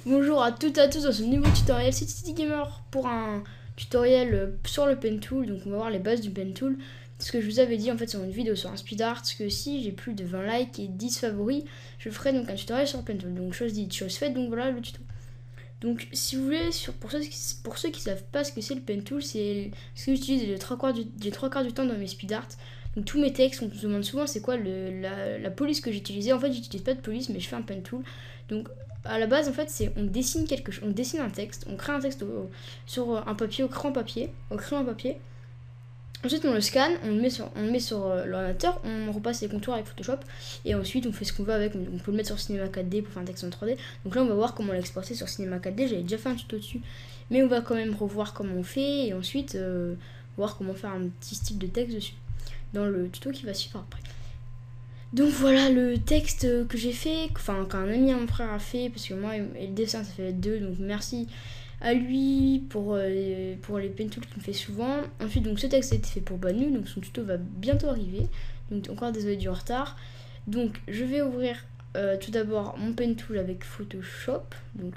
Bonjour à toutes et à tous dans ce nouveau tutoriel, c'est Titi Gamer pour un tutoriel sur le pen tool. Donc on va voir les bases du pen tool. Ce que je vous avais dit en fait sur une vidéo sur un speed art, que si j'ai plus de 20 likes et 10 favoris, je ferai donc un tutoriel sur le pen tool. Donc chose dite, chose faite, donc voilà le tuto. Donc si vous voulez, pour ceux qui savent pas ce que c'est le pen tool, c'est ce que j'utilise les trois quarts du temps dans mes speed art. Donc tous mes textes, on se demande souvent c'est quoi la police que j'utilisais. En fait j'utilise pas de police mais je fais un pen tool. Donc à la base en fait c'est on dessine quelque chose, on dessine un texte, on crée un texte sur un papier, au crayon papier. Ensuite on le scanne, on le met sur l'ordinateur, on repasse les contours avec Photoshop et ensuite on fait ce qu'on veut avec. On peut le mettre sur Cinema 4D pour faire un texte en 3D. Donc là on va voir comment l'exporter sur Cinema 4D, j'avais déjà fait un tuto dessus. Mais on va quand même revoir comment on fait et ensuite voir comment faire un petit style de texte dessus dans le tuto qui va suivre après. Donc voilà le texte que j'ai fait, enfin qu'un ami à mon frère a fait, parce que moi et le dessin ça fait 2, donc merci à lui pour les pen tools qu'il me fait souvent. Ensuite donc ce texte a été fait pour Banu, donc son tuto va bientôt arriver, donc encore désolé du retard. Donc je vais ouvrir tout d'abord mon pen tool avec Photoshop, donc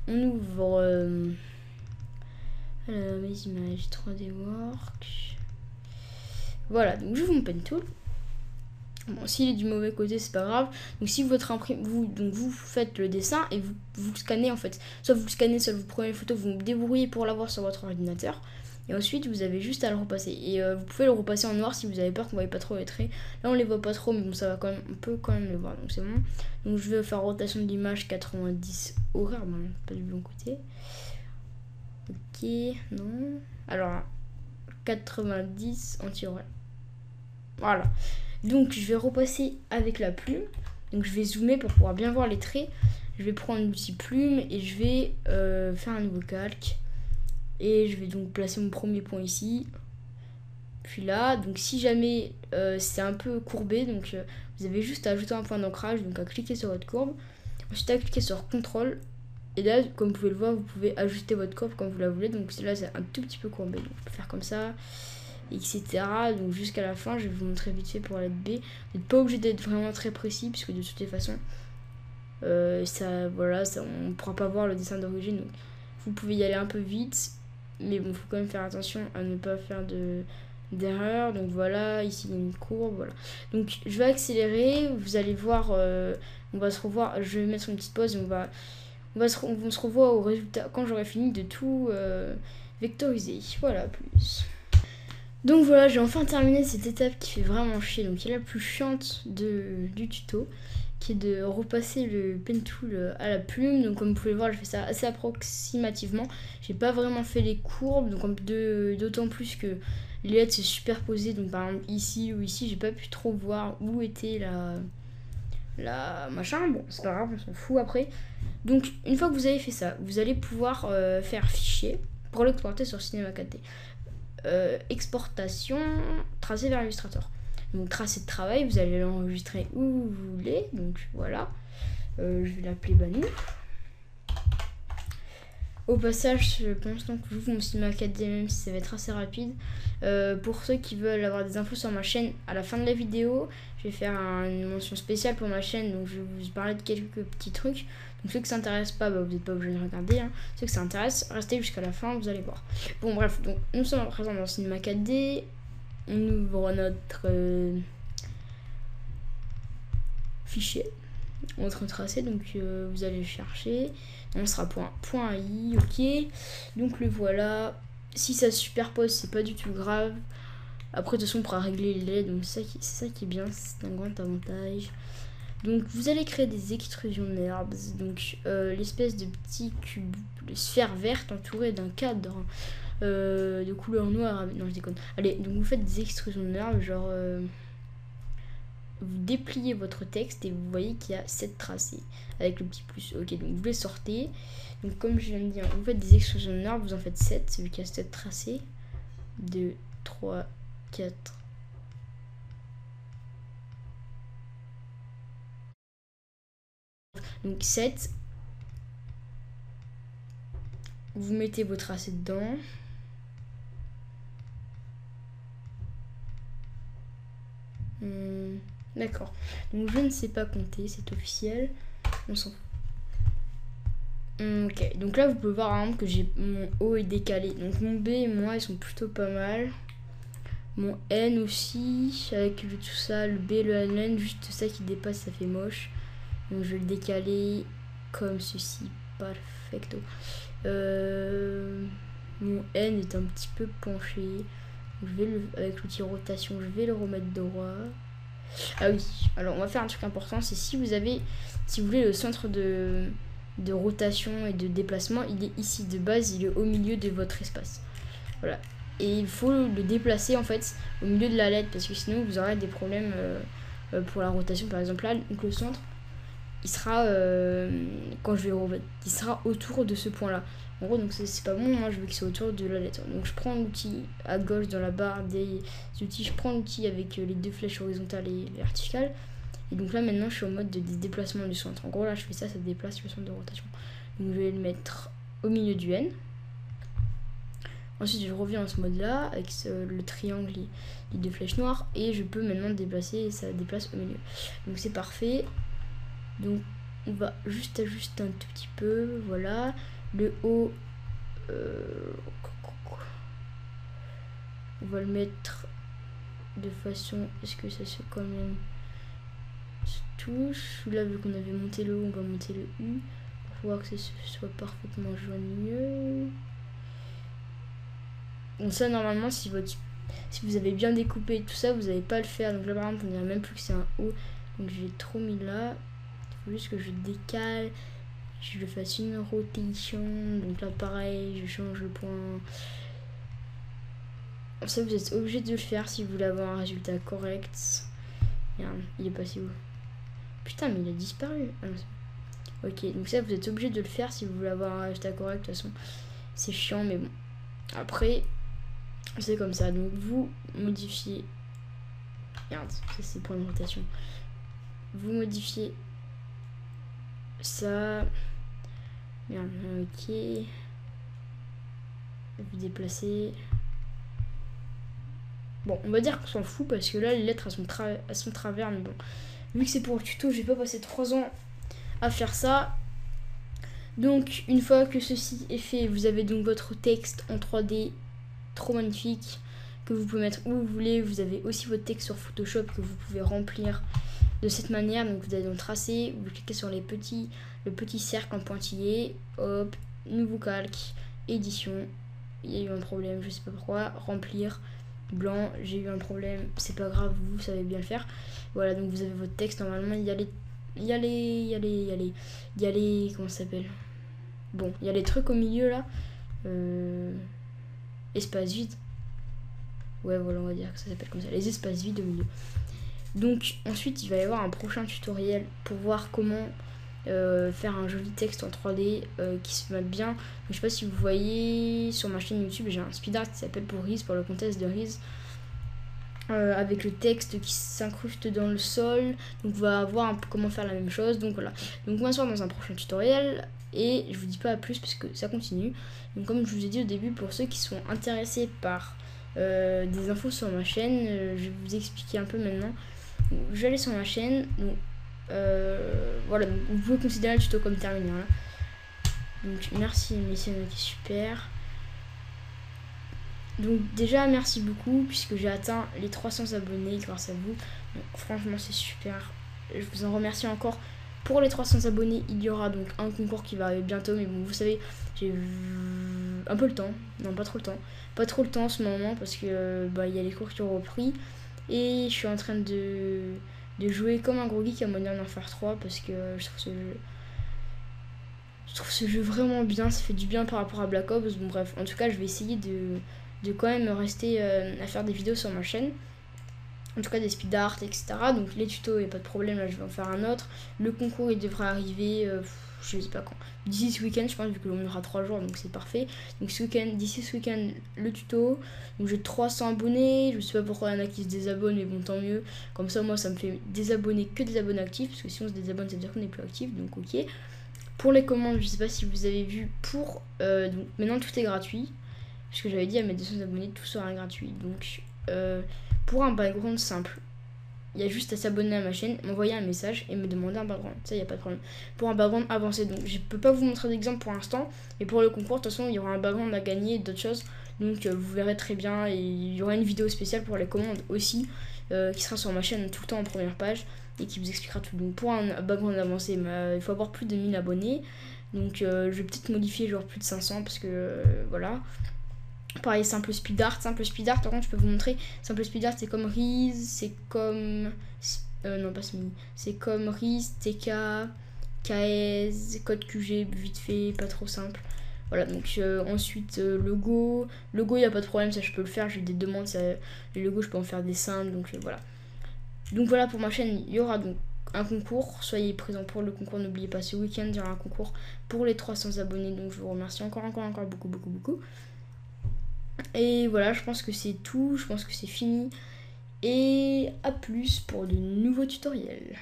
on ouvre mes images 3D Work. Voilà, donc j'ouvre mon pen tool. Bon, s'il est du mauvais côté, c'est pas grave. Donc, si votre vous faites le dessin et vous le scannez en fait. Soit vous le scannez, soit vous prenez une photo, vous vous débrouillez pour l'avoir sur votre ordinateur. Et ensuite, vous avez juste à le repasser. Et vous pouvez le repasser en noir si vous avez peur qu'on ne voit pas trop les traits. Là, on les voit pas trop, mais bon, ça va quand même, on peut quand même les voir. Donc, c'est bon. Donc, je vais faire rotation de l'image 90 horaire. Bon, pas du bon côté. Ok, non. Alors, 90 anti-horaire. Voilà. Donc je vais repasser avec la plume. Donc je vais zoomer pour pouvoir bien voir les traits. Je vais prendre l'outil plume et je vais faire un nouveau calque. Et je vais donc placer mon premier point ici. Puis là, donc si jamais c'est un peu courbé, donc vous avez juste à ajouter un point d'ancrage, donc à cliquer sur votre courbe. Ensuite à cliquer sur CTRL. Et là, comme vous pouvez le voir, vous pouvez ajuster votre courbe comme vous la voulez. Donc là, c'est un tout petit peu courbé. Donc je peux faire comme ça, etc. Donc jusqu'à la fin, je vais vous montrer vite fait pour la lettre B. Vous n'êtes pas obligé d'être vraiment très précis, puisque de toutes les façons, on ne pourra pas voir le dessin d'origine. Donc vous pouvez y aller un peu vite, mais bon, il faut quand même faire attention à ne pas faire d'erreur. Donc voilà, ici il y a une courbe, voilà. Donc je vais accélérer, vous allez voir, on va se revoir, je vais mettre une petite pause et on se revoit au résultat quand j'aurai fini de tout vectoriser. Voilà, plus. Donc voilà, j'ai enfin terminé cette étape qui fait vraiment chier, donc qui est la plus chiante du tuto, qui est de repasser le pen tool à la plume. Donc comme vous pouvez le voir, je fais ça assez approximativement. J'ai pas vraiment fait les courbes, donc d'autant plus que les lettres se superposaient. Donc par exemple ici ou ici, j'ai pas pu trop voir où était la machin. Bon, c'est pas grave, on s'en fout après. Donc une fois que vous avez fait ça, vous allez pouvoir faire fichier pour l'exporter sur Cinema 4D. Exportation, tracé vers Illustrator. Donc tracé de travail, vous allez l'enregistrer où vous voulez. Donc voilà, je vais l'appeler Banu. Au passage, je pense donc que j'ouvre mon Cinema 4D, même si ça va être assez rapide. Pour ceux qui veulent avoir des infos sur ma chaîne, à la fin de la vidéo, je vais faire une mention spéciale pour ma chaîne. Donc je vais vous parler de quelques petits trucs. Donc ceux que ça intéresse pas, vous n'êtes pas obligé de regarder. Hein. Ceux que ça intéresse, restez jusqu'à la fin, vous allez voir. Bon bref, donc nous sommes à présent dans le Cinema 4D. On ouvre notre fichier. Notre tracé, donc vous allez le chercher. On sera point .i, ok. Donc le voilà. Si ça se superpose, c'est pas du tout grave. Après, de toute façon, on pourra régler les LED, donc c'est ça qui est bien, c'est un grand avantage. Donc vous allez créer des extrusions NURBS, donc l'espèce de petit cube, de sphère verte entourée d'un cadre de couleur noire. Non, je déconne. Allez, donc vous faites des extrusions NURBS, genre vous dépliez votre texte et vous voyez qu'il y a 7 tracés avec le petit plus. Ok, donc vous les sortez. Donc comme je viens de dire, vous faites des extrusions NURBS, vous en faites 7, celui qui a 7 tracés. 2, 3, 4. Donc 7. Vous mettez vos tracés dedans. D'accord. Donc je ne sais pas compter, c'est officiel. On s'en fout. Ok, donc là vous pouvez voir par exemple que j'ai mon O est décalé. Donc mon B et mon A ils sont plutôt pas mal. Mon N aussi, avec tout ça, le B, le N, juste ça qui dépasse, ça fait moche. Donc je vais le décaler comme ceci, perfecto. Mon N est un petit peu penché. Je vais avec l'outil rotation, je vais le remettre droit. Ah oui, alors on va faire un truc important, c'est si vous voulez le centre de rotation et de déplacement, il est ici de base, il est au milieu de votre espace. Voilà. Et il faut le déplacer en fait au milieu de la lettre parce que sinon vous aurez des problèmes pour la rotation par exemple là. Donc le centre, il sera quand je vais remettre, il sera autour de ce point là. En gros donc c'est pas bon, hein, je veux qu'il soit autour de la lettre. Donc je prends l'outil à gauche dans la barre des outils, je prends l'outil avec les deux flèches horizontales et verticales. Et donc là maintenant je suis en mode de déplacement du centre. En gros là je fais ça, ça déplace le centre de rotation. Donc je vais le mettre au milieu du N. Ensuite je reviens en ce mode là avec le triangle et les deux flèches noires et je peux maintenant déplacer et ça déplace au milieu. Donc c'est parfait. Donc on va juste ajuster un tout petit peu, voilà. Le haut, on va le mettre de façon à ce que ça se quand même se touche. Là vu qu'on avait monté le haut, on va monter le U pour voir que ça soit parfaitement joigneux. Donc ça normalement si vous avez bien découpé tout ça, vous n'allez pas le faire. Donc là par exemple on dirait même plus que c'est un O. Donc j'ai trop mis là. Il faut juste que je décale. Je le fasse une rotation. Donc là pareil, je change le point. Ça vous êtes obligé de le faire si vous voulez avoir un résultat correct. Regarde, il est passé où? Putain mais il a disparu. Ah non, ok, donc ça vous êtes obligé de le faire si vous voulez avoir un résultat correct. De toute façon c'est chiant mais bon. Après c'est comme ça, donc vous modifiez. Regarde, ça c'est le point de rotation. Vous modifiez ça. Merde, ok. Vous déplacez. Bon, on va dire qu'on s'en fout parce que là les lettres elles sont travers, mais bon. Vu que c'est pour le tuto, j'ai pas passé 3 ans à faire ça. Donc une fois que ceci est fait, vous avez donc votre texte en 3D. Trop magnifique que vous pouvez mettre où vous voulez. Vous avez aussi votre texte sur Photoshop que vous pouvez remplir de cette manière. Donc vous allez dans le tracé, vous cliquez sur le petit cercle en pointillé, hop, nouveau calque, édition. Il y a eu un problème, je sais pas pourquoi, remplir, blanc, j'ai eu un problème, c'est pas grave, vous savez bien le faire. Voilà, donc vous avez votre texte, normalement il y a les comment ça s'appelle, bon, il y a les trucs au milieu là, espace vide. Ouais, voilà, on va dire que ça s'appelle comme ça, les espaces vides au milieu. Donc ensuite, il va y avoir un prochain tutoriel pour voir comment faire un joli texte en 3D qui se mette bien. Donc, je sais pas si vous voyez sur ma chaîne YouTube, j'ai un speed art qui s'appelle pour le contest de Riz. Avec le texte qui s'incruste dans le sol. Donc on va voir un peu comment faire la même chose. Donc voilà. Donc on va se voir dans un prochain tutoriel. Et je vous dis pas plus parce que ça continue. Donc comme je vous ai dit au début, pour ceux qui sont intéressés par des infos sur ma chaîne, je vais vous expliquer un peu maintenant. Donc, je vais aller sur ma chaîne. Donc voilà, donc, vous pouvez considérer le tuto comme terminé. Hein. Donc merci messieurs, qui est super. Donc déjà merci beaucoup puisque j'ai atteint les 300 abonnés grâce à vous. Donc franchement c'est super. Je vous en remercie encore. Pour les 300 abonnés, il y aura donc un concours qui va arriver bientôt. Mais bon, vous savez, j'ai un peu le temps. Non, pas trop le temps. Pas trop le temps en ce moment parce que il y a les cours qui ont repris. Et je suis en train de jouer comme un gros geek à Modern Warfare 3 parce que je trouve ce jeu vraiment bien. Ça fait du bien par rapport à Black Ops. Bon bref, en tout cas je vais essayer de quand même rester à faire des vidéos sur ma chaîne. En tout cas des speed art, etc. Donc les tutos, il n'y a pas de problème, là je vais en faire un autre. Le concours il devrait arriver, je sais pas quand. D'ici ce week-end je pense, vu que l'on aura 3 jours, donc c'est parfait. Donc d'ici ce week-end, le tuto. Donc j'ai 300 abonnés, je sais pas pourquoi il y en a qui se désabonnent, mais bon tant mieux. Comme ça moi ça me fait désabonner que des abonnés actifs, parce que si on se désabonne ça veut dire qu'on n'est plus actif, donc ok. Pour les commandes, je sais pas si vous avez vu, donc maintenant tout est gratuit. Parce que j'avais dit à mes 200 abonnés, tout sera gratuit. Donc pour un background simple, il y a juste à s'abonner à ma chaîne, m'envoyer un message et me demander un background. Ça, il n'y a pas de problème. Pour un background avancé, donc je peux pas vous montrer d'exemple pour l'instant, mais pour le concours, de toute façon, il y aura un background à gagner et d'autres choses. Donc vous verrez très bien, et il y aura une vidéo spéciale pour les commandes aussi, qui sera sur ma chaîne tout le temps en première page et qui vous expliquera tout. Donc pour un background avancé, il faut avoir plus de 1000 abonnés. Donc je vais peut-être modifier genre plus de 500 parce que voilà. Pareil, simple speed art. Simple speed art, par contre, je peux vous montrer. Simple speed art, c'est comme Reese, c'est comme. Non, pas Smi. C'est comme Reese, TK, KS, code QG, vite fait, pas trop simple. Voilà, donc ensuite, logo. Logo, il n'y a pas de problème, ça je peux le faire. J'ai des demandes, ça, les logos, je peux en faire des simples, donc voilà. Donc voilà, pour ma chaîne, il y aura donc un concours. Soyez présents pour le concours. N'oubliez pas, ce week-end, il y aura un concours pour les 300 abonnés. Donc je vous remercie encore beaucoup. Et voilà, je pense que c'est tout, je pense que c'est fini. Et à plus pour de nouveaux tutoriels.